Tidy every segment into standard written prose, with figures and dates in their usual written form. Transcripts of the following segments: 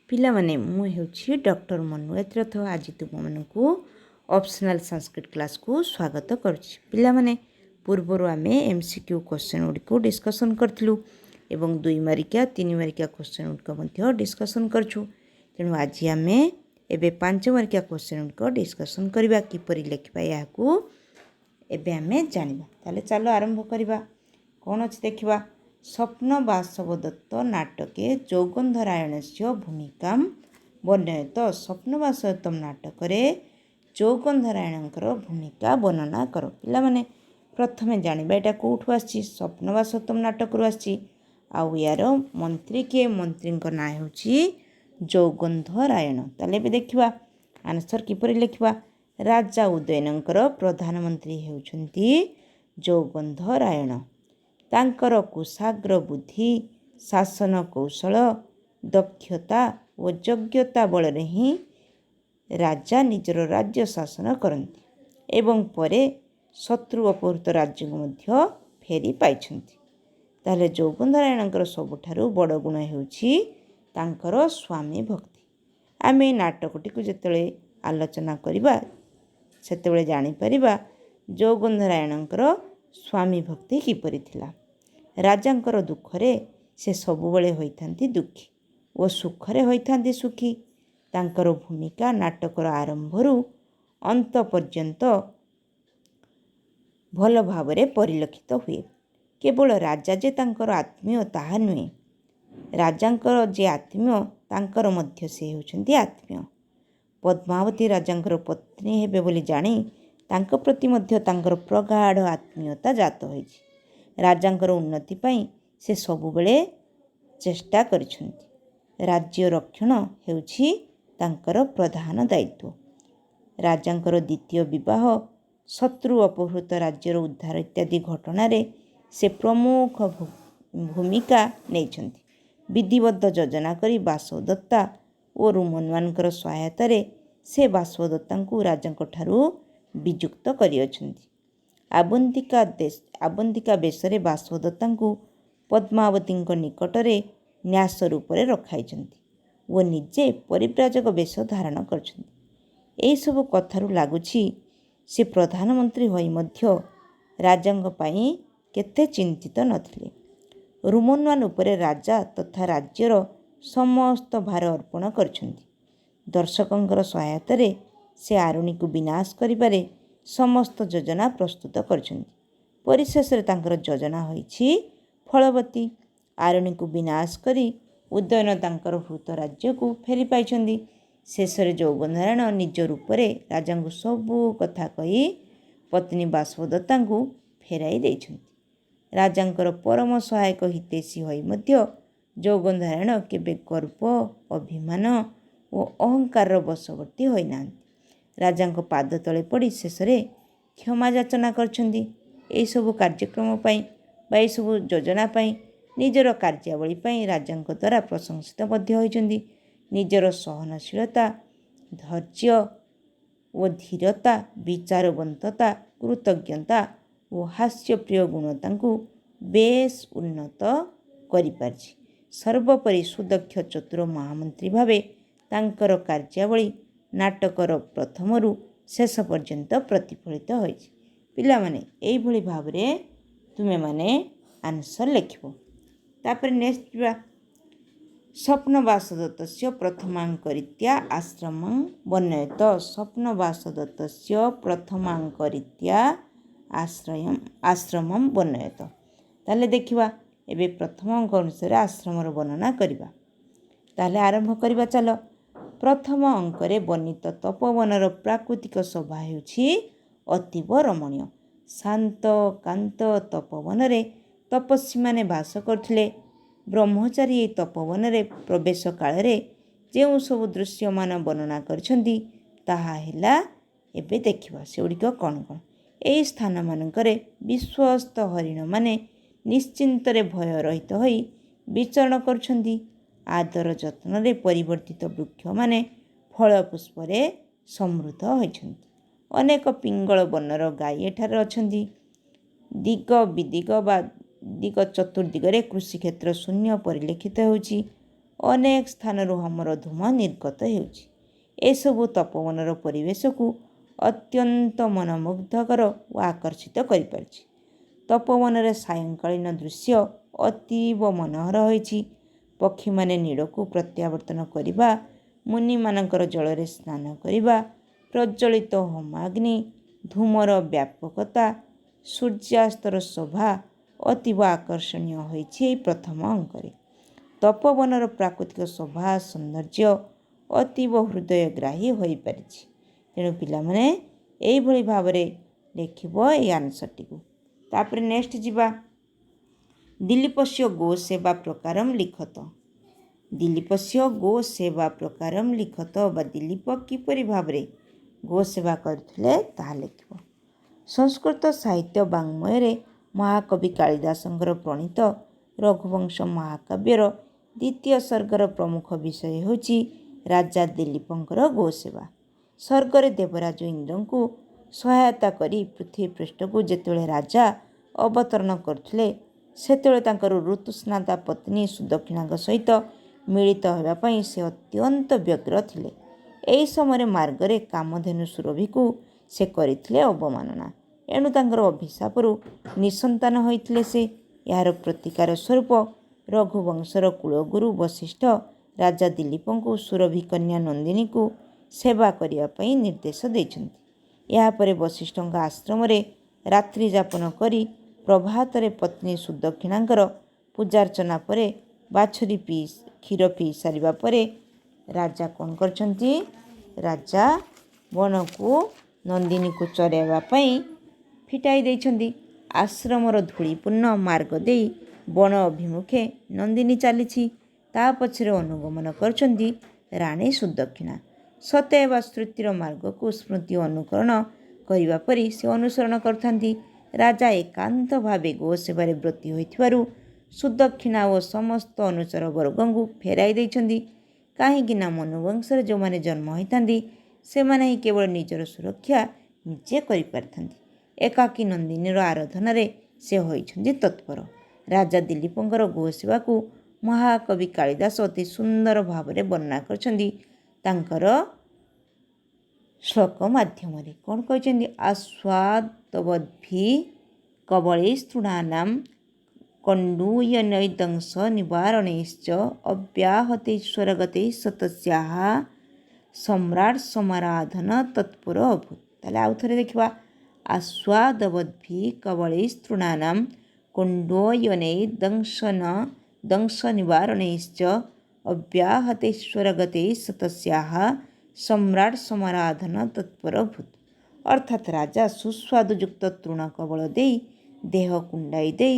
ପିଲାମାନେ ମୁଁ ହେଉଛି ଡକ୍ଟର ମନୁଏତ ରଥ। ଆଜି ତୁମମାନଙ୍କୁ ଅପସନାଲ ସଂସ୍କୃତ କ୍ଲାସକୁ ସ୍ୱାଗତ କରୁଛି। ପିଲାମାନେ ପୂର୍ବରୁ ଆମେ MCQ କ୍ୱେଶ୍ଚନ ଗୁଡ଼ିକୁ ଡିସ୍କସନ୍ କରିଥିଲୁ ଏବଂ 2 ମାର୍କିଆ 3 ମାର୍କିଆ କ୍ୱେଶ୍ଚନ ଗୁଡ଼ିକ ମଧ୍ୟ ଡିସ୍କସନ୍ କରିଛୁ। ତେଣୁ ଆଜି ଆମେ ଏବେ 5 ମାର୍କିଆ କ୍ୱେଶ୍ଚନ ଗୁଡ଼ିକ ଡିସ୍କସନ୍ କରିବା। କିପରି ଲେଖିବା ଏହାକୁ ଏବେ ଆମେ ଜାଣିବା। ତାହେଲେ ଚାଲ ଆରମ୍ଭ କରିବା। କ'ଣ ଅଛି ଦେଖିବା। ସ୍ୱପ୍ନ ବାସବ ଦତ୍ତ ନାଟକେ ଯୌଗନ୍ଧରାୟଣସ୍ୟ ଭୂମିକାମ୍ ବର୍ଣ୍ଣୟତ। ସ୍ୱପ୍ନ ବାସବ ନାଟକରେ ଯୌଗନ୍ଧରାୟଣଙ୍କର ଭୂମିକା ବର୍ଣ୍ଣନା କର। ପିଲାମାନେ ପ୍ରଥମେ ଜାଣିବା ଏଇଟା କେଉଁଠୁ ଆସିଛି। ସ୍ୱପ୍ନ ବାସବ ନାଟକରୁ ଆସିଛି। ଆଉ ୟାର ମନ୍ତ୍ରୀ କିଏ? ମନ୍ତ୍ରୀଙ୍କ ନାଁ ହେଉଛି ଯୌଗନ୍ଧରାୟଣ। ତାହେଲେ ଏବେ ଦେଖିବା ଆନ୍ସର କିପରି ଲେଖିବା। ରାଜା ଉଦୟନଙ୍କର ପ୍ରଧାନମନ୍ତ୍ରୀ ହେଉଛନ୍ତି ଯୌଗନ୍ଧରାୟଣ। ତାଙ୍କର କୁଶାଗ୍ର ବୁଦ୍ଧି, ଶାସନ କୌଶଳ, ଦକ୍ଷତା ଓ ଯୋଗ୍ୟତା ବଳରେ ହିଁ ରାଜା ନିଜର ରାଜ୍ୟ ଶାସନ କରନ୍ତି ଏବଂ ପରେ ଶତ୍ରୁ ଅପହୃତ ରାଜ୍ୟକୁ ମଧ୍ୟ ଫେରି ପାଇଛନ୍ତି। ତାହେଲେ ଯୌଗନ୍ଧରାୟଣଙ୍କର ସବୁଠାରୁ ବଡ଼ ଗୁଣ ହେଉଛି ତାଙ୍କର ସ୍ୱାମୀ ଭକ୍ତି। ଆମେ ଏ ନାଟକଟିକୁ ଯେତେବେଳେ ଆଲୋଚନା କରିବା ସେତେବେଳେ ଜାଣିପାରିବା ଯୌଗନ୍ଧରାୟଣଙ୍କର ସ୍ୱାମୀ ଭକ୍ତି କିପରି ଥିଲା। ରାଜାଙ୍କର ଦୁଃଖରେ ସେ ସବୁବେଳେ ହୋଇଥାନ୍ତି ଦୁଃଖୀ ଓ ସୁଖରେ ହୋଇଥାନ୍ତି ସୁଖୀ। ତାଙ୍କର ଭୂମିକା ନାଟକର ଆରମ୍ଭରୁ ଅନ୍ତ ପର୍ଯ୍ୟନ୍ତ ଭଲ ଭାବରେ ପରିଲକ୍ଷିତ ହୁଏ। କେବଳ ରାଜା ଯେ ତାଙ୍କର ଆତ୍ମୀୟ ତାହା ନୁହେଁ, ରାଜାଙ୍କର ଯେ ଆତ୍ମୀୟ ତାଙ୍କର ମଧ୍ୟ ସେ ହେଉଛନ୍ତି ଆତ୍ମୀୟ। ପଦ୍ମାବତୀ ରାଜାଙ୍କର ପତ୍ନୀ ହେବେ ବୋଲି ଜାଣି ତାଙ୍କ ପ୍ରତି ମଧ୍ୟ ତାଙ୍କର ପ୍ରଗାଢ଼ ଆତ୍ମୀୟତା ଜାତ ହୋଇଛି। ରାଜାଙ୍କର ଉନ୍ନତି ପାଇଁ ସେ ସବୁବେଳେ ଚେଷ୍ଟା କରିଛନ୍ତି। ରାଜ୍ୟ ରକ୍ଷଣ ହେଉଛି ତାଙ୍କର ପ୍ରଧାନ ଦାୟିତ୍ୱ। ରାଜାଙ୍କର ଦ୍ୱିତୀୟ ବିବାହ, ଶତ୍ରୁ ଅପହୃତ ରାଜ୍ୟର ଉଦ୍ଧାର ଇତ୍ୟାଦି ଘଟଣାରେ ସେ ପ୍ରମୁଖ ଭୂମିକା ନେଇଛନ୍ତି। ବିଧିବଦ୍ଧ ଯୋଜନା କରି ବାସବଦତ୍ତା ଓ ରୁମନମାନଙ୍କର ସହାୟତାରେ ସେ ବାସବଦତ୍ତାଙ୍କୁ ରାଜାଙ୍କ ଠାରୁ ବିଯୁକ୍ତ କରିଅଛନ୍ତି। ଆବନ୍ତିକା ବେଶରେ ବାସବଦତ୍ତାଙ୍କୁ ପଦ୍ମାବତୀଙ୍କ ନିକଟରେ ନ୍ୟାସ ରୂପରେ ରଖାଇଛନ୍ତି ଓ ନିଜେ ପରିବ୍ରାଜକ ବେଶ ଧାରଣ କରିଛନ୍ତି। ଏହିସବୁ କଥାରୁ ଲାଗୁଛି ସେ ପ୍ରଧାନମନ୍ତ୍ରୀ ହୋଇ ମଧ୍ୟ ରାଜାଙ୍କ ପାଇଁ କେତେ ଚିନ୍ତିତ ନଥିଲେ। ରୁମନୱାନ ଉପରେ ରାଜା ତଥା ରାଜ୍ୟର ସମସ୍ତ ଭାର ଅର୍ପଣ କରିଛନ୍ତି। ଦର୍ଶକଙ୍କର ସହାୟତାରେ ସେ ଆରୁଣିକୁ ବିନାଶ କରିବାରେ ସମସ୍ତ ଯୋଜନା ପ୍ରସ୍ତୁତ କରିଛନ୍ତି। ପରିଶେଷରେ ତାଙ୍କର ଯୋଜନା ହୋଇଛି ଫଳବତୀ। ଆରୁଣିକୁ ବିନାଶ କରି ଉଦୟନ ତାଙ୍କର ହୃତ ରାଜ୍ୟକୁ ଫେରି ପାଇଛନ୍ତି। ଶେଷରେ ଯୌଗନ୍ଧରାୟଣ ନିଜ ରୂପରେ ରାଜାଙ୍କୁ ସବୁ କଥା କହି ପତ୍ନୀ ବାସବଦତ୍ତାଙ୍କୁ ଫେରାଇ ଦେଇଛନ୍ତି। ରାଜାଙ୍କର ପରମ ସହାୟକ ହିତୈଷୀ ହୋଇ ମଧ୍ୟ ଯୌଗନ୍ଧରାୟଣ କେବେ ଗର୍ବ, ଅଭିମାନ ଓ ଅହଙ୍କାରର ବଶବର୍ତ୍ତୀ ହୋଇନାହାନ୍ତି। ରାଜାଙ୍କ ପାଦ ତଳେ ପଡ଼ି ଶେଷରେ କ୍ଷମା ଯାଚନା କରିଛନ୍ତି। ଏହିସବୁ କାର୍ଯ୍ୟକ୍ରମ ପାଇଁ ବା ଏହିସବୁ ଯୋଜନା ପାଇଁ, ନିଜର କାର୍ଯ୍ୟାବଳୀ ପାଇଁ ରାଜାଙ୍କ ଦ୍ୱାରା ପ୍ରଶଂସିତ ମଧ୍ୟ ହୋଇଛନ୍ତି। ନିଜର ସହନଶୀଳତା, ଧୈର୍ଯ୍ୟ ଓ ଧୀରତା, ବିଚାରବନ୍ତତା, କୃତଜ୍ଞତା ଓ ହାସ୍ୟପ୍ରିୟ ଗୁଣ ତାଙ୍କୁ ବେଶ୍ ଉନ୍ନତ କରିପାରିଛି। ସର୍ବୋପରି ସୁଦକ୍ଷ ଚତୁର ମହାମନ୍ତ୍ରୀ ଭାବେ ତାଙ୍କର କାର୍ଯ୍ୟାବଳୀ ନାଟକର ପ୍ରଥମରୁ ଶେଷ ପର୍ଯ୍ୟନ୍ତ ପ୍ରତିଫଳିତ ହୋଇଛି। ପିଲାମାନେ ଏଇଭଳି ଭାବରେ ତୁମେମାନେ ଆନ୍ସର ଲେଖିବ। ତାପରେ ନେକ୍ସଟ ଯିବା। ସ୍ୱପ୍ନବାସଦତ୍ତସ୍ୟ ପ୍ରଥମାଙ୍କରୀତ୍ୟା ଆଶ୍ରମଂ ବର୍ଣ୍ଣୟତ। ସ୍ୱପ୍ନବାସଦତ୍ତସ୍ୟ ପ୍ରଥମାଙ୍କରୀତ୍ୟା ଆଶ୍ରମଂ ବର୍ଣ୍ଣୟତ। ତାହେଲେ ଦେଖିବା ଏବେ ପ୍ରଥମ ଅଙ୍କ ଅନୁସାରେ ଆଶ୍ରମର ବର୍ଣ୍ଣନା କରିବା। ତାହେଲେ ଆରମ୍ଭ କରିବା ଚାଲ। ପ୍ରଥମ ଅଙ୍କରେ ବର୍ଣ୍ଣିତ ତପୋବନର ପ୍ରାକୃତିକ ଶୋଭା ହେଉଛି ଅତୀବ ରମଣୀୟ। ଶାନ୍ତ କାନ୍ତ ତପୋବନରେ ତପସ୍ୱୀମାନେ ବାସ କରୁଥିଲେ। ବ୍ରହ୍ମଚାରୀ ଏହି ତପୋବନରେ ପ୍ରବେଶ କାଳରେ ଯେଉଁ ସବୁ ଦୃଶ୍ୟମାନ ବର୍ଣ୍ଣନା କରିଛନ୍ତି ତାହା ହେଲା ଏବେ ଦେଖିବା ସେଗୁଡ଼ିକ କ'ଣ କ'ଣ। ଏହି ସ୍ଥାନମାନଙ୍କରେ ବିଶ୍ୱସ୍ତ ହରିଣମାନେ ନିଶ୍ଚିନ୍ତରେ ଭୟରହିତ ହୋଇ ବିଚରଣ କରୁଛନ୍ତି। ଆଦର ଯତ୍ନରେ ପରିବର୍ତ୍ତିତ ବୃକ୍ଷମାନେ ଫଳ ପୁଷ୍ପରେ ସମୃଦ୍ଧ ହୋଇଛନ୍ତି। ଅନେକ ପିଙ୍ଗଳ ବର୍ଣ୍ଣର ଗାଈ ଏଠାରେ ଅଛନ୍ତି। ଦିଗ ବିଦିଗ ବା ଦିଗ ଚତୁର୍ଦିଗରେ କୃଷିକ୍ଷେତ୍ର ଶୂନ୍ୟ ପରିଲକ୍ଷିତ ହେଉଛି। ଅନେକ ସ୍ଥାନରୁ ହୋମର ଧୂମ ନିର୍ଗତ ହେଉଛି। ଏସବୁ ତପୋବନର ପରିବେଶକୁ ଅତ୍ୟନ୍ତ ମନମୁଗ୍ଧକର ଓ ଆକର୍ଷିତ କରିପାରିଛି। ତପୋବନରେ ସାୟଂକାଳୀନ ଦୃଶ୍ୟ ଅତୀବ ମନୋହର ହୋଇଛି। ପକ୍ଷୀମାନେ ନୀଡ଼କୁ ପ୍ରତ୍ୟାବର୍ତ୍ତନ କରିବା, ମୁନିମାନଙ୍କର ଜଳରେ ସ୍ନାନ କରିବା, ପ୍ରଜ୍ୱଳିତ ହୋମାଗ୍ନି, ଧୂମର ବ୍ୟାପକତା, ସୂର୍ଯ୍ୟାସ୍ତର ଶୋଭା ଅତୀବ ଆକର୍ଷଣୀୟ ହୋଇଛି। ଏହି ପ୍ରଥମ ଅଙ୍କରେ ତପୋବନର ପ୍ରାକୃତିକ ଶୋଭା ସୌନ୍ଦର୍ଯ୍ୟ ଅତୀବ ହୃଦୟଗ୍ରାହୀ ହୋଇପାରିଛି। ତେଣୁ ପିଲାମାନେ ଏଇଭଳି ଭାବରେ ଲେଖିବ ଏଇ ଆନ୍ସରଟିକୁ। ତାପରେ ନେକ୍ସଟ ଯିବା, ଦିଲ୍ଲୀପସ୍ୟ ଗୋ ସେବା ପ୍ରକାରମ୍ ଲିଖତ। ଦିଲ୍ଲୀପସ୍ୟ ଗୋ ସେବା ପ୍ରକାରମ୍ ଲିଖତ ବା ଦିଲ୍ଲୀପ କିପରି ଭାବରେ ଗୋ ସେବା କରିଥିଲେ ତାହା ଲେଖିବ। ସଂସ୍କୃତ ସାହିତ୍ୟ ବାଙ୍ଗ୍ମୟରେ ମହାକବି କାଳିଦାସଙ୍କର ପ୍ରଣୀତ ରଘୁବଂଶ ମହାକାବ୍ୟର ଦ୍ୱିତୀୟ ସର୍ଗର ପ୍ରମୁଖ ବିଷୟ ହେଉଛି ରାଜା ଦିଲ୍ଲୀପଙ୍କର ଗୋ ସେବା। ସର୍ଗରେ ଦେବରାଜ ଇନ୍ଦ୍ରଙ୍କୁ ସହାୟତା କରି ପୃଥିବୀ ପୃଷ୍ଠକୁ ଯେତେବେଳେ ରାଜା ଅବତରଣ କରୁଥିଲେ, ସେତେବେଳେ ତାଙ୍କର ଋତୁସ୍ନାତା ପତ୍ନୀ ସୁଦକ୍ଷିଣାଙ୍କ ସହିତ ମିଳିତ ହେବା ପାଇଁ ସେ ଅତ୍ୟନ୍ତ ବ୍ୟଗ୍ର ଥିଲେ। ଏହି ସମୟରେ ମାର୍ଗରେ କାମଧେନୁ ସୁରଭିକୁ ସେ କରିଥିଲେ ଅବମାନନା। ଏଣୁ ତାଙ୍କର ଅଭିଶାପରୁ ନିଃସନ୍ତାନ ହୋଇଥିଲେ ସେ। ଏହାର ପ୍ରତିକାର ସ୍ୱରୂପ ରଘୁବଂଶର କୁଳଗୁରୁ ବଶିଷ୍ଠ ରାଜା ଦିଲ୍ଲୀପଙ୍କୁ ସୁରଭି କନ୍ୟା ନନ୍ଦିନୀକୁ ସେବା କରିବା ପାଇଁ ନିର୍ଦ୍ଦେଶ ଦେଇଛନ୍ତି। ଏହାପରେ ବଶିଷ୍ଠଙ୍କ ଆଶ୍ରମରେ ରାତ୍ରି ଯାପନ କରି ପ୍ରଭାତରେ ପତ୍ନୀ ସୁଦକ୍ଷିଣାଙ୍କର ପୂଜାର୍ଚ୍ଚନା ପରେ ବାଛୁରୀ କ୍ଷୀର ପିଇ ସାରିବା ପରେ ରାଜା କ'ଣ କରିଛନ୍ତି? ରାଜା ବଣକୁ ନନ୍ଦିନୀକୁ ଚରାଇବା ପାଇଁ ଫିଟାଇ ଦେଇଛନ୍ତି। ଆଶ୍ରମର ଧୂଳିପୂର୍ଣ୍ଣ ମାର୍ଗ ଦେଇ ବଣ ଅଭିମୁଖେ ନନ୍ଦିନୀ ଚାଲିଛି। ତା ପଛରେ ଅନୁଗମନ କରୁଛନ୍ତି ରାଣୀ ସୁଦକ୍ଷିଣା। ସତେଅବା ସ୍ମୃତିର ମାର୍ଗକୁ ସ୍ମୃତି ଅନୁକରଣ କରିବା ପରି ସେ ଅନୁସରଣ କରୁଥାନ୍ତି। ରାଜା ଏକାନ୍ତ ଭାବେ ଗୋ ସେବାରେ ବ୍ରତୀ ହୋଇଥିବାରୁ ସୁଦକ୍ଷିଣା ଓ ସମସ୍ତ ଅନୁଚର ବର୍ଗଙ୍କୁ ଫେରାଇ ଦେଇଛନ୍ତି। କାହିଁକି ନା ମନୁବଂଶରେ ଯେଉଁମାନେ ଜନ୍ମ ହୋଇଥାନ୍ତି ସେମାନେ ହିଁ କେବଳ ନିଜର ସୁରକ୍ଷା ନିଜେ କରିପାରିଥାନ୍ତି। ଏକାକୀ ନନ୍ଦିନୀର ଆରାଧନାରେ ସେ ହୋଇଛନ୍ତି ତତ୍ପର। ରାଜା ଦିଲ୍ଲୀପଙ୍କର ଗୋ ସେବାକୁ ମହାକବି କାଳିଦାସ ଅତି ସୁନ୍ଦର ଭାବରେ ବର୍ଣ୍ଣନା କରିଛନ୍ତି ତାଙ୍କର ଶ୍ଲୋକ ମାଧ୍ୟମରେ। କ'ଣ କହିଛନ୍ତି? ଆସ୍ୱାଦବଦ୍ଭି କବଳୈସ୍ତୃଣାନାଂ କଣ୍ଡୂୟନୈଦଂଶ ନିବାରଣୈଶ୍ଚ ଅବ୍ୟାହତୈଶ୍ୱରଗତୈ ସତସ୍ୟାଃ ସମ୍ରାଟ୍ ସମାରାଧନ ତତ୍ପର ଅଭୂତ୍। ତାହେଲେ ଆଉ ଥରେ ଦେଖିବା। ଆସ୍ୱାଦବଦ୍ଭି କବଳୈସ୍ତୃଣାନାଂ କଣ୍ଡୂୟନୈଦଂଶ ନିବାରଣୈଶ୍ଚ ଅବ୍ୟାହତୈଶ୍ୱରଗତୈ ସତସ୍ୟାଃ ସମ୍ରାଟ୍ ସମାରାଧନ ତତ୍ପର ଅଭୂତ୍। ଅର୍ଥାତ୍ ରାଜା ସୁସ୍ୱାଦୁଯୁକ୍ତ ତୃଣ କବଳ ଦେଇ ଦେହ କୁଣ୍ଡାଇ ଦେଇ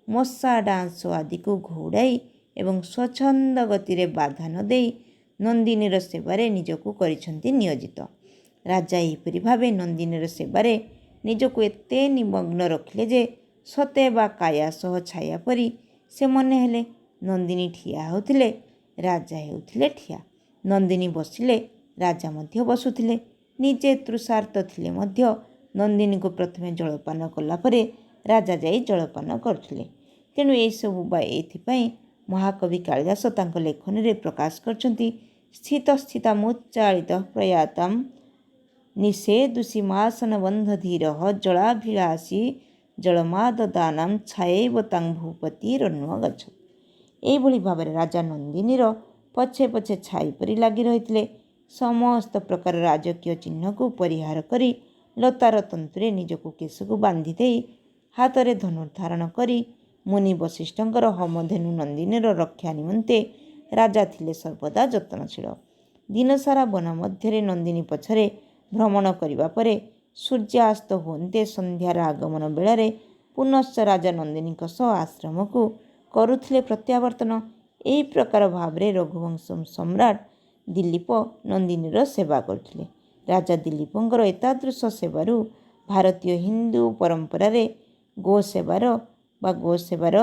ମଶା ଡାଁସ ଆଦିକୁ ଘଉଡ଼ାଇ ଏବଂ ସ୍ୱଚ୍ଛନ୍ଦ ଗତିରେ ବାଧା ନ ଦେଇ ନନ୍ଦିନୀର ସେବାରେ ନିଜକୁ କରିଛନ୍ତି ନିୟୋଜିତ। ରାଜା ଏହିପରି ଭାବେ ନନ୍ଦିନୀର ସେବାରେ ନିଜକୁ ଏତେ ନିମଗ୍ନ ରଖିଲେ ଯେ ସତେଅବା କାୟା ସହ ଛାୟା ପରି ସେ ମନେ ହେଲେ। ନନ୍ଦିନୀ ଠିଆ ହେଉଥିଲେ, ରାଜା ହେଉଥିଲେ ଠିଆ। ନନ୍ଦିନୀ ବସିଲେ, ରାଜା ମଧ୍ୟ ବସୁଥିଲେ। ନିଜେ ତୃଷାର୍ତ୍ତ ଥିଲେ ମଧ୍ୟ ନନ୍ଦିନୀକୁ ପ୍ରଥମେ ଜଳପାନ କଲା ପରେ ରାଜା ଯାଇ ଜଳପାନ କରୁଥିଲେ। ତେଣୁ ଏସବୁ ବା ଏଥିପାଇଁ ମହାକବି କାଳିଦାସ ତାଙ୍କ ଲେଖନୀରେ ପ୍ରକାଶ କରିଛନ୍ତି ସ୍ଥିତସ୍ଥିତାମୁଚ୍ଚାଳିତ ପ୍ରୟାତାମ୍ ନିଷେଦୁଷୀମାସନବନ୍ଧ ଧୀରଃ ଜଳାଭିଳାଷୀ ଜଳମାଦଦାନାଂ ଛାୟୈବ ତାଂ ଭୂପତିରନ୍ୱଗଚ୍ଛତ୍। ଏହିଭଳି ଭାବରେ ରାଜା ନନ୍ଦିନୀର ପଛେ ପଛେ ଛାଇ ପରି ଲାଗି ରହିଥିଲେ। ସମସ୍ତ ପ୍ରକାର ରାଜକୀୟ ଚିହ୍ନକୁ ପରିହାର କରି ଲତାର ତନ୍ତୁରେ ନିଜକୁ କେଶକୁ ବାନ୍ଧି ଦେଇ ହାତରେ ଧନୁର୍ଦ୍ଧାରଣ କରି ମୁନି ବଶିଷ୍ଠଙ୍କର ହୋମଧେନୁ ନନ୍ଦିନୀର ରକ୍ଷା ନିମନ୍ତେ ରାଜା ଥିଲେ ସର୍ବଦା ଯତ୍ନଶୀଳ। ଦିନସାରା ବନ ମଧ୍ୟରେ ନନ୍ଦିନୀ ପଛରେ ଭ୍ରମଣ କରିବା ପରେ ସୂର୍ଯ୍ୟାସ୍ତ ହୁଅନ୍ତେ ସନ୍ଧ୍ୟାର ଆଗମନ ବେଳାରେ ପୁନଶ୍ଚ ରାଜା ନନ୍ଦିନୀଙ୍କ ସହ ଆଶ୍ରମକୁ କରୁଥିଲେ ପ୍ରତ୍ୟାବର୍ତ୍ତନ। ଏହି ପ୍ରକାର ଭାବରେ ରଘୁବଂଶ ସମ୍ରାଟ ଦିଲ୍ଲୀପ ନନ୍ଦିନୀର ସେବା କରୁଥିଲେ। ରାଜା ଦିଲ୍ଲୀପଙ୍କର ଏତାଦୃଶ ସେବାରୁ ଭାରତୀୟ ହିନ୍ଦୁ ପରମ୍ପରାରେ ଗୋ ସେବାର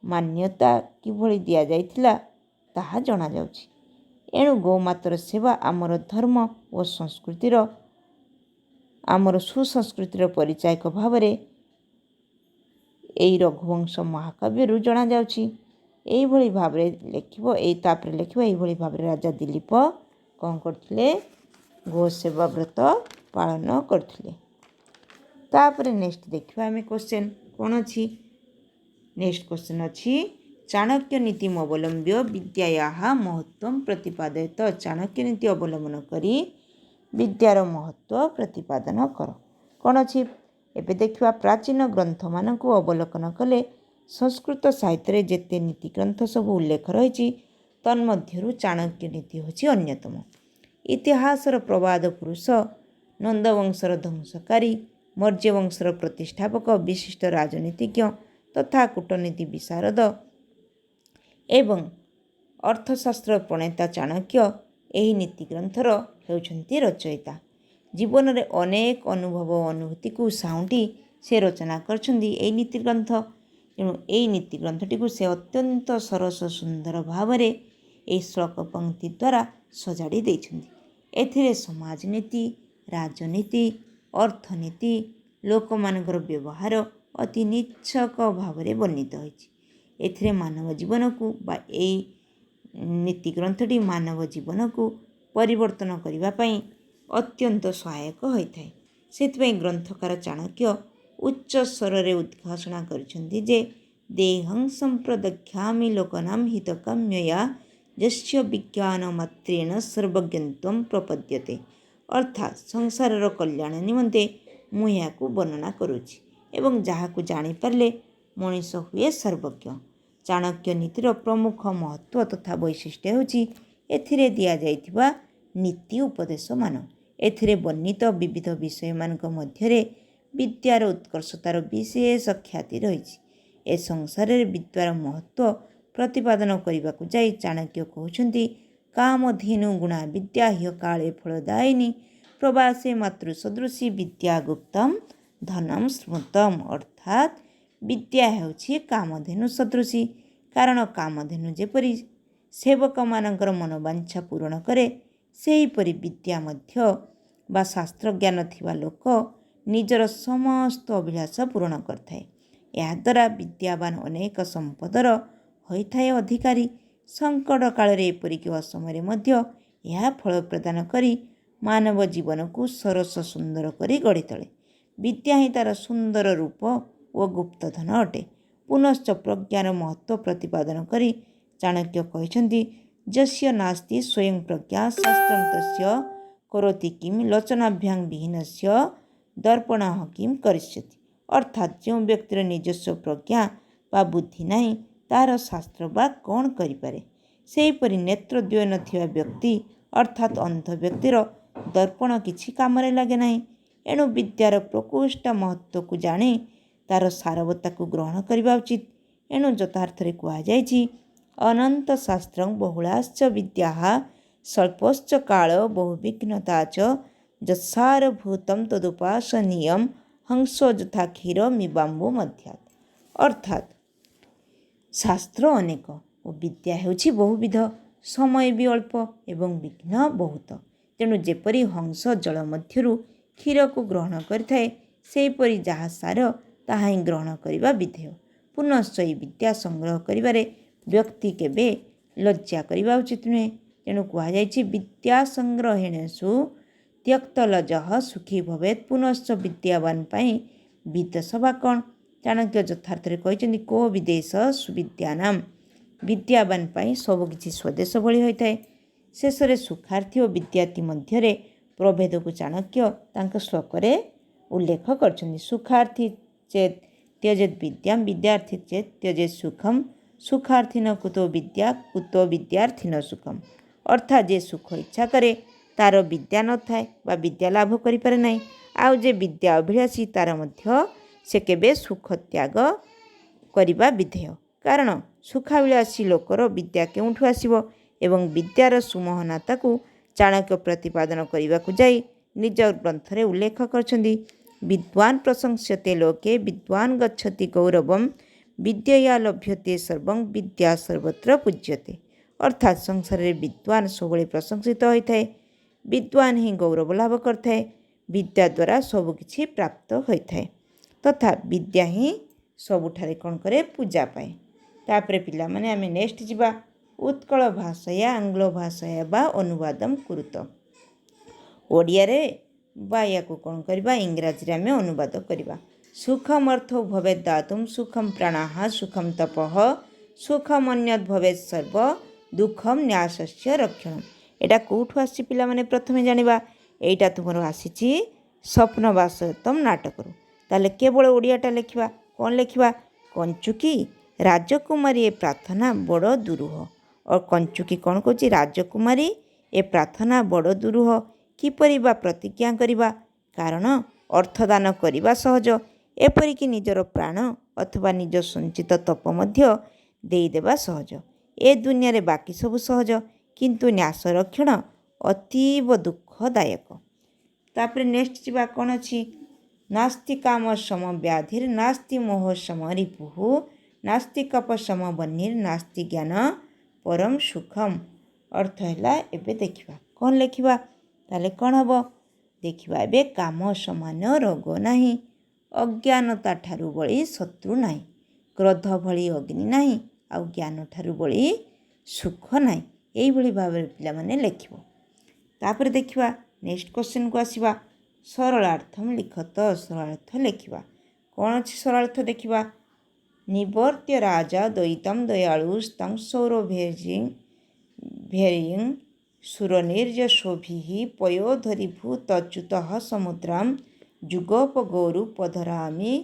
ମାନ୍ୟତା କିଭଳି ଦିଆଯାଇଥିଲା ତାହା ଜଣାଯାଉଛି। ଏଣୁ ଗୋମାତାର ସେବା ଆମର ଧର୍ମ ଓ ଆମର ସୁସଂସ୍କୃତିର ପରିଚାୟକ ଭାବରେ ଏହି ରଘୁବଂଶ ମହାକାବ୍ୟରୁ ଜଣାଯାଉଛି। ଏଇଭଳି ଭାବରେ ଲେଖିବ ଏଇଭଳି ଭାବରେ ରାଜା ଦିଲ୍ଲୀପ କ'ଣ କରୁଥିଲେ? ଗୋ ସେବା ବ୍ରତ ପାଳନ କରୁଥିଲେ। ତାପରେ ନେକ୍ସଟ ଦେଖିବା ଆମେ କ୍ୱେଶ୍ଚନ୍ କ'ଣ ଅଛି? ନେକ୍ସଟ କ୍ୱେଶ୍ଚନ୍ ଅଛି ଚାଣକ୍ୟ ନୀତି ଅବଲମ୍ବ୍ୟ ବିଦ୍ୟାୟାଃ ମହତ୍ୱଂ ପ୍ରତିପାଦୟତ। ଚାଣକ୍ୟ ନୀତି ଅବଲମ୍ବନ କରି ବିଦ୍ୟାର ମହତ୍ୱ ପ୍ରତିପାଦନ କର। କ'ଣ ଅଛି? ଏବେ ଦେଖିବା ପ୍ରାଚୀନ ଗ୍ରନ୍ଥମାନଙ୍କୁ ଅବଲୋକନ କଲେ ସଂସ୍କୃତ ସାହିତ୍ୟରେ ଯେତେ ନୀତି ଗ୍ରନ୍ଥ ସବୁ ଉଲ୍ଲେଖ ରହିଛି ତନ୍ମଧ୍ୟରୁ ଚାଣକ୍ୟ ନୀତି ହେଉଛି ଅନ୍ୟତମ। ଇତିହାସର ପ୍ରବାଦ ପୁରୁଷ, ନନ୍ଦବଂଶର ଧ୍ୱଂସକାରୀ, ମୌର୍ଯ୍ୟ ବଂଶର ପ୍ରତିଷ୍ଠାପକ, ବିଶିଷ୍ଟ ରାଜନୀତିଜ୍ଞ ତଥା କୂଟନୀତି ବିଶାରଦ ଏବଂ ଅର୍ଥଶାସ୍ତ୍ର ପ୍ରଣେତା ଚାଣକ୍ୟ ଏହି ନୀତି ଗ୍ରନ୍ଥର ହେଉଛନ୍ତି ରଚୟିତା। ଜୀବନରେ ଅନେକ ଅନୁଭବ ଓ ଅନୁଭୂତିକୁ ସାଉଁଟି ସେ ରଚନା କରିଛନ୍ତି ଏହି ନୀତି ଗ୍ରନ୍ଥ। ତେଣୁ ଏହି ନୀତି ଗ୍ରନ୍ଥଟିକୁ ସେ ଅତ୍ୟନ୍ତ ସରସ ସୁନ୍ଦର ଭାବରେ ଏହି ଶ୍ଲୋକ ପଂକ୍ତି ଦ୍ୱାରା ସଜାଡ଼ି ଦେଇଛନ୍ତି। ଏଥିରେ ସମାଜନୀତି, ରାଜନୀତି, ଅର୍ଥନୀତି, ଲୋକମାନଙ୍କର ବ୍ୟବହାର ଅତି ନିଚ୍ଛକ ଭାବରେ ବର୍ଣ୍ଣିତ ହୋଇଛି। ଏଥିରେ ମାନବ ଜୀବନକୁ ବା ଏହି ନୀତି ଗ୍ରନ୍ଥଟି ମାନବ ଜୀବନକୁ ପରିବର୍ତ୍ତନ କରିବା ପାଇଁ ଅତ୍ୟନ୍ତ ସହାୟକ ହୋଇଥାଏ। ସେଥିପାଇଁ ଗ୍ରନ୍ଥକାର ଚାଣକ୍ୟ ଉଚ୍ଚ ସ୍ୱରରେ ଉଦ୍ଘୋଷଣା କରିଛନ୍ତି ଯେ ଦେହଂ ସମ୍ପ୍ରଦକ୍ଷାମି ଲୋକନାଂ ହିତକାମ୍ୟୟା ଯସ୍ୟ ବିଜ୍ଞାନ ମାତ୍ରେଣ ସର୍ବଜ୍ଞତ୍ୱଂ ପ୍ରପଦ୍ୟତେ। ଅର୍ଥାତ୍ ସଂସାରର କଲ୍ୟାଣ ନିମନ୍ତେ ମୁଁ ଏହାକୁ ବର୍ଣ୍ଣନା କରୁଛି ଏବଂ ଯାହାକୁ ଜାଣିପାରିଲେ ମଣିଷ ହୁଏ ସର୍ବଜ୍ଞ। ଚାଣକ୍ୟ ନୀତିର ପ୍ରମୁଖ ମହତ୍ୱ ତଥା ବୈଶିଷ୍ଟ୍ୟ ହେଉଛି ଏଥିରେ ଦିଆଯାଇଥିବା ନୀତି ଉପଦେଶମାନ। ଏଥିରେ ବର୍ଣ୍ଣିତ ବିବିଧ ବିଷୟମାନଙ୍କ ମଧ୍ୟରେ ବିଦ୍ୟାର ଉତ୍କର୍ଷତାର ବିଶେଷ ଖ୍ୟାତି ରହିଛି। ଏ ସଂସାରରେ ବିଦ୍ୟାର ମହତ୍ୱ ପ୍ରତିପାଦନ କରିବାକୁ ଯାଇ ଚାଣକ୍ୟ କହୁଛନ୍ତି କାମଧେନୁ ଗୁଣା ବିଦ୍ୟା ହ୍ୟ କାଳେ ଫଳଦାୟିନୀ ପ୍ରବାସେ ମାତୃସଦୃଶୀ ବିଦ୍ୟା ଗୁପ୍ତମ୍ ଧନମ୍ ସ୍ମୃତମ୍। ଅର୍ଥାତ୍ ବିଦ୍ୟା ହେଉଛି କାମଧେନୁ ସଦୃଶୀ। କାରଣ କାମଧେନୁ ଯେପରି ସେବକମାନଙ୍କର ମନୋବାଞ୍ଛା ପୂରଣ କରେ ସେହିପରି ବିଦ୍ୟା ମଧ୍ୟ ବା ଶାସ୍ତ୍ରଜ୍ଞାନ ଥିବା ଲୋକ ନିଜର ସମସ୍ତ ଅଭିଳାଷ ପୂରଣ କରିଥାଏ। ଏହାଦ୍ୱାରା ବିଦ୍ୟାବାନ ଅନେକ ସମ୍ପଦର ହୋଇଥାଏ ଅଧିକାରୀ। ସଙ୍କଟ କାଳରେ ଏପରିକି ଅସମୟରେ ମଧ୍ୟ ଏହା ଫଳ ପ୍ରଦାନ କରି ମାନବ ଜୀବନକୁ ସରସ ସୁନ୍ଦର କରି ଗଢ଼ିତୋଳେ। ବିଦ୍ୟା ହିଁ ତା'ର ସୁନ୍ଦର ରୂପ ଓ ଗୁପ୍ତଧନ ଅଟେ। ପୁନଶ୍ଚ ପ୍ରଜ୍ଞାର ମହତ୍ୱ ପ୍ରତିପାଦନ କରି ଚାଣକ୍ୟ କହିଛନ୍ତି ଯସ୍ୟ ନାସ୍ତି ସ୍ୱୟଂ ପ୍ରଜ୍ଞା ଶାସ୍ତ୍ରଂ ତସ୍ୟ କରୋତି କିମ୍ ଲୋଚନାଭ୍ୟାଂ ବିହୀନସ୍ୟ ଦର୍ପଣଃ କିମ୍ କରିଷ୍ୟତି। ଅର୍ଥାତ୍ ଯେଉଁ ବ୍ୟକ୍ତିର ନିଜସ୍ୱ ପ୍ରଜ୍ଞା ବା ବୁଦ୍ଧି ନାହିଁ ତାହାର ଶାସ୍ତ୍ର ବା କ'ଣ କରିପାରେ। ସେହିପରି ନେତ୍ରଦ୍ୱୟ ନଥିବା ବ୍ୟକ୍ତି ଅର୍ଥାତ୍ ଅନ୍ଧ ବ୍ୟକ୍ତିର ଦର୍ପଣ କିଛି କାମରେ ଲାଗେ ନାହିଁ। ଏଣୁ ବିଦ୍ୟାର ପ୍ରକୃଷ୍ଟ ମହତ୍ୱକୁ ଜାଣି ତା'ର ସାରବତ୍ତାକୁ ଗ୍ରହଣ କରିବା ଉଚିତ। ଏଣୁ ଯଥାର୍ଥରେ କୁହାଯାଇଛି ଅନନ୍ତ ଶାସ୍ତ୍ରଂ ବହୁଳାଶ୍ଚ ବିଦ୍ୟାଃ ସ୍ୱଳ୍ପଶ୍ଚ କାଳ ବହୁବିଘ୍ନତା ଚ ଯତ୍ସାରଭୂତଂ ତଦୁପାସନୀୟଂ ହଂସୋ ଯଥା କ୍ଷୀର ମିବାମ୍ବୁ ମଧ୍ୟାତ୍। ଅର୍ଥାତ୍ ଶାସ୍ତ୍ର ଅନେକ ଓ ବିଦ୍ୟା ହେଉଛି ବହୁବିଧ, ସମୟ ବି ଅଳ୍ପ ଏବଂ ବିଘ୍ନ ବହୁତ। ତେଣୁ ଯେପରି ହଂସ ଜଳ ମଧ୍ୟରୁ କ୍ଷୀରକୁ ଗ୍ରହଣ କରିଥାଏ ସେହିପରି ଯାହା ସାର ତାହା ହିଁ ଗ୍ରହଣ କରିବା ବିଧେୟ। ପୁନଶ୍ଚ ଏହି ବିଦ୍ୟା ସଂଗ୍ରହ କରିବାରେ ବ୍ୟକ୍ତି କେବେ ଲଜ୍ଜା କରିବା ଉଚିତ ନୁହେଁ। ତେଣୁ କୁହାଯାଇଛି ବିଦ୍ୟା ସଂଗ୍ରହେଣେଷୁ ତ୍ୟକ୍ତଲଜଃ ସୁଖୀ ଭବେତ୍। ପୁନଶ୍ଚ ବିଦ୍ୟାବାନ ପାଇଁ ବିଦେଶ ବା କ'ଣ? ଚାଣକ୍ୟ ଯଥାର୍ଥରେ କହିଛନ୍ତି କୋ ବିଦେଶ ସୁବିଦ୍ୟାନାମ। ବିଦ୍ୟାବାନ ପାଇଁ ସବୁକିଛି ସ୍ୱଦେଶ ଭଳି ହୋଇଥାଏ। ଶେଷରେ ସୁଖାର୍ଥୀ ଓ ବିଦ୍ୟାର୍ଥୀ ମଧ୍ୟରେ ପ୍ରଭେଦକୁ ଚାଣକ୍ୟ ତାଙ୍କ ଶ୍ଲୋକରେ ଉଲ୍ଲେଖ କରିଛନ୍ତି। ସୁଖାର୍ଥୀ ଚେତ୍ ତ୍ୟଜେତ୍ ବିଦ୍ୟାମ୍ ବିଦ୍ୟାର୍ଥୀ ଚେତ୍ ତ୍ୟଜେତ୍ ସୁଖମ୍ ସୁଖାର୍ଥୀନ କୁतो ବିଦ୍ୟା କୁतो ବିଦ୍ୟାର୍ଥୀନ ସୁଖମ୍। ଅର୍ଥାତ୍ ଯେ ସୁଖ ଇଚ୍ଛା କରେ ତା'ର ବିଦ୍ୟା ନଥାଏ ବା ବିଦ୍ୟା ଲାଭ କରିପାରେ ନାହିଁ। ଆଉ ଯେ ବିଦ୍ୟା ଅଭିଳାଷୀ ତା'ର ମଧ୍ୟ ସେ କେବେ ସୁଖ ତ୍ୟାଗ କରିବା ବିଧେୟ। କାରଣ ସୁଖାଭିଳାଷୀ ଲୋକର ବିଦ୍ୟା କେଉଁଠୁ ଆସିବ? ଏବଂ ବିଦ୍ୟାର ସୁମହାନତାକୁ ଚାଣକ୍ୟ ପ୍ରତିପାଦନ କରିବାକୁ ଯାଇ ନିଜ ଗ୍ରନ୍ଥରେ ଉଲ୍ଲେଖ କରିଛନ୍ତି ବିଦ୍ୱାନ୍ ପ୍ରଶଂସ୍ୟତେ ଲୋକେ ବିଦ୍ୱାନ୍ ଗଚ୍ଛତି ଗୌରବମ୍ ବିଦ୍ୟୟା ଲଭ୍ୟତେ ସର୍ବଂ ବିଦ୍ୟା ସର୍ବତ୍ର ପୂଜ୍ୟତେ। ଅର୍ଥାତ୍ ସଂସାରରେ ବିଦ୍ୱାନ୍ ସବୁବେଳେ ପ୍ରଶଂସିତ ହୋଇଥାଏ। ବିଦ୍ୱାନ୍ ହିଁ ଗୌରବ ଲାଭ କରିଥାଏ। ବିଦ୍ୟା ଦ୍ୱାରା ସବୁକିଛି ପ୍ରାପ୍ତ ହୋଇଥାଏ ତଥା ବିଦ୍ୟା ହିଁ ସବୁଠାରେ କ'ଣ କରେ? ପୂଜା ପାଏ। तापरे पिला माने आमे नेक्स्ट जिबा उत्कल भाषाया आंग्ल भाषाया बा अनुवादम कुरुत ओडिया रे बा या को कौन करबा इंग्रजी रे आमे अनुवाद करबा सुखम अर्थ भवे दातुम सुखम प्राणाः सुखम तपः सुखम अन्यत भवे सर्व दुखम न्यासस्य रक्षणम एटा कोठु आसी पिला माने प्रथमे जानिबा एटा तुमर आसीची स्वप्न वास्तवतम नाटकरू ताले केवल ओडियाटा लिखिबा कौन लिखिबा कंचुकी राजकुमारी ए प्रार्थना बड़ दुरूह और कंचुकी कौन कहूँ राजकुमारी ए प्रार्थना बड़ दुरूह किपरि बा प्रतिज्ञा करिबा कारण अर्थदान करिबा सहज एपरिक निजर प्राण अथवा निज संचित तप मध्य देईदेवा सहज ए दुनिया रे बाकी सब सहज किंतु न्यास रक्षण अतीव दुःखदायक तापर नेक्स्ट जीवा कौन अच्छी नास्ति काम सम व्याधिर नास्ति मोह सम रिपुः नास्ति कप सम बन्हीर नास्ति ज्ञान परम सुखम अर्थ है एबे देखिबा कौन लिखिबा ताले कौन हम देखिबा एबे काम समान रोग नहीं अज्ञानता ठारू बड़ी शत्रु नहीं क्रोध भली अग्नि नहीं आउ ज्ञान ठारू बड़ी सुख नहीं यही भली भाव पिला माने लिखिबो तापर देखिबा नेक्स्ट क्वेश्चन को आसीबा सरलार्थम लिखत सरलार्थ लिखिबा कौन अच्छी सरलार्थ देखिबा निवर्त्य राजा द्वैतम दयालुस्तं सौरभेरिं सुरनिर्ज शोभिः पयोधरीभूतच्युतः समुद्रां जुगोपगौरुपधरामि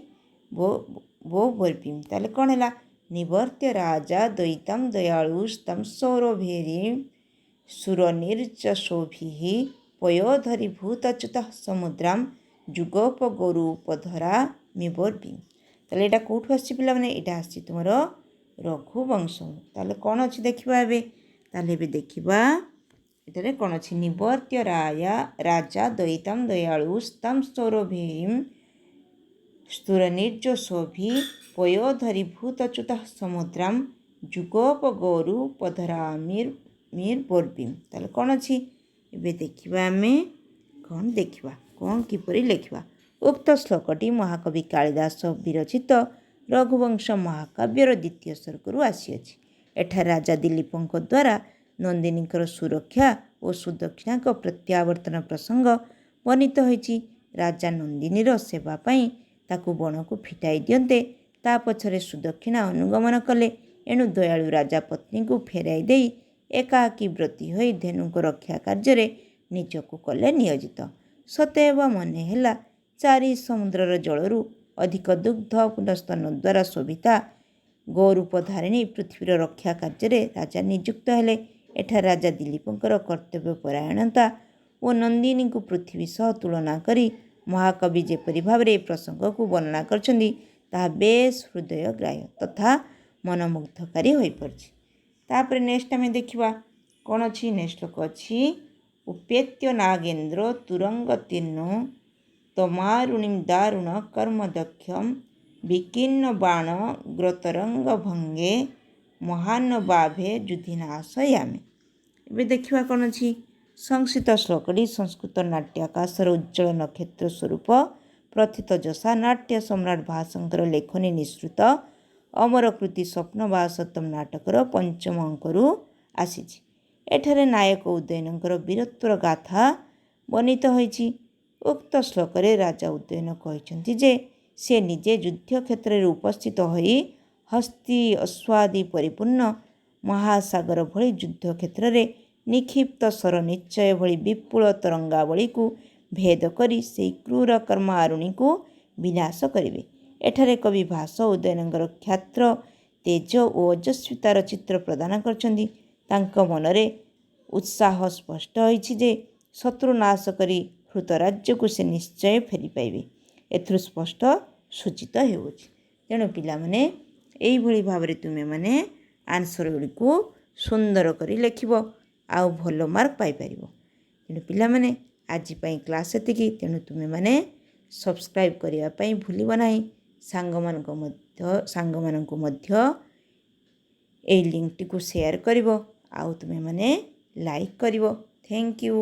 वो वर्पिं ताले कौन है निवर्त्य राजा द्वैतम दयालुस्तं सौरभेरिं सुरनिर्ज शोभिः पयोधरीभूतच्युतः समुद्रां जुगोपगौरुपधरामि वर्पिं ताले एटा कोठु आसी पिला माने एटा आसी तुमर रघुवंश ताले कौन अच्छी देखिबा एबे ताले एबे देखिबा एटारे कौन अच्छी निवर्त्य राजा द्वैतम दयालुस्तं सौरभेरिं स्तुरनिर्ज शोभि पयोधरीभूतच्युतः समुद्रां जुगोपगौरुपधरामिर वर्पिं ताले कौन अच्छी एबे देखिबा आमे कौन देखिबा कौन किपरि लिखिबा उक्त श्लोकटी महाकवि कालिदास विरचित रघुवंश महाकाव्यर द्वितीय सर्गरू आसीअछि एठार राजा दिलीपଙ୍କ द्वारा नंदिनीଙ୍କର सुरक्षा और सुदक्षिणा प्रत्यावर्तन प्रसंग वर्णित होइछि राजा नंदिनीर सेवा पाई ताकू बण को फिटाई दियंते ता पछरे सुदक्षिणा अनुगमन कले एणु दयालु राजा पत्नी को फेराई देई एकाकी व्रती होई धेनुको रक्षा कार्य निजको कले नियोजित सतेव मने हेला चारि समुद्रर जलरू अधिक दुग्ध पुनस्तन द्वारा शोभिता गौरूपधारिणी पृथ्वीर रक्षा कार्य राजा नियुक्त हेले एठा राजा दिलीपଙ୍କର कर्तव्य परायणता और नंदिनी को पृथ्वी सह तुलना करी महाकवि जेपरि भाव में प्रसंग को वर्णना करछंदी ताहा बेस हृदयग्राह्य तथा मनमुग्धकारी हो पड़छि तापर नेक्स्ट आम देखा कौन अच्छी नेक्स्ट श्लोक अच्छी उपेत्य नागेन्द्र तुरंग तीर्णो तमारुणीं दारुण कर्मदक्षम विकीर्ण बाण ग्रतरंग भंगे महानुभावे युधिनाशयामि एबे देखिबा कौन अच्छी संस्कृत श्लोकटी संस्कृत नाट्याकाशर उज्ज्वल नक्षत्र स्वरूप प्रथित जशा नाट्य सम्राट भाषंकर लेखनी निःसृत अमरकृति स्वप्न वासतम नाटकर पंचम अंकरू आसीछि एठारे नायक उदयनकर वीरत्वर गाथा वर्णित होइछि उक्त श्लोक राजा उदयन कहिछन्ति जे से निजे युद्ध क्षेत्र में उपस्थित होई हस्ती अश्वादि परिपूर्ण महासागर भली युद्ध क्षेत्र में निक्षिप्त स्वर निश्चय भली विपुल तरंगावली को भेद करी से क्रूर कर्मारुणी को विनाश करिवे एठारे कवि भास उदयनकर ख्यात्र तेज और ओजस्वितार चित्र प्रदान करछन्ति तांक मनरे उत्साह स्पष्ट होइछि जे शत्रु नाश करी हृत राज्य को से निश्चय फेरी पाइबे एथुरु स्पष्ट सूचित हेउछि तेणु पिला माने एई भली भाबरे तुमे माने आंसर गुड़िको सुंदर करी लेखिबो आउ भलो मार्क पाई परिबो तेणु पिला माने आज पई क्लास एतिकी तेणु तुमे माने सब्सक्राइब करिया पई भूलिबो नाही सांगमाननको मध्य ए लिंक टी को शेयर करिवो आउ तुमे माने लाइक करिवो थैंक यू।